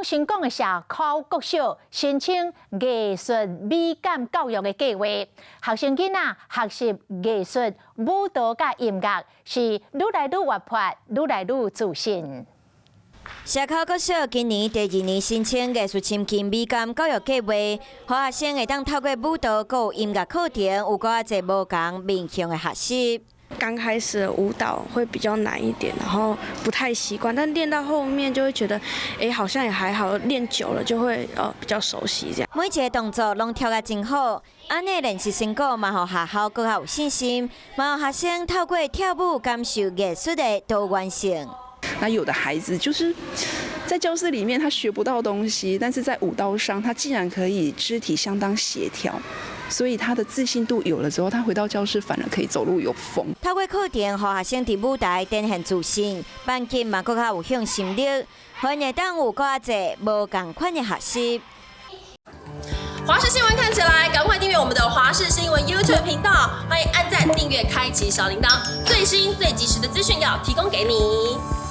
中成功的社考国小申请艺术美感教育的计划，学生囡仔学习艺术、舞蹈甲音乐，是愈来愈活泼，愈来愈自信。社考国小今年第2年申请艺术深耕美感教育计划，学生会当透过舞蹈、有音乐课程，有较侪无同面向的学习。刚开始的舞蹈会比较难一点，然后不太习惯，但练到后面就会觉得，好像也还好，练久了就会比较熟悉这样。每一个动作拢跳得真好，安尼练习成果嘛，互学校更较有信心，嘛互学生透过跳舞感受艺术的多元性。那有的孩子就是在教室里面他学不到东西，但是在舞蹈上他竟然可以肢体相当协调，所以他的自信度有了之后，他回到教室反而可以走路有风。透过课程，互学生伫舞台展现自信，班级嘛更较有向心力，互因会当有更侪无同款的学习。华视新闻看起来，赶快订阅我们的华视新闻 YouTube 频道，欢迎按赞、订阅、开启小铃铛，最新最及时的资讯要提供给你。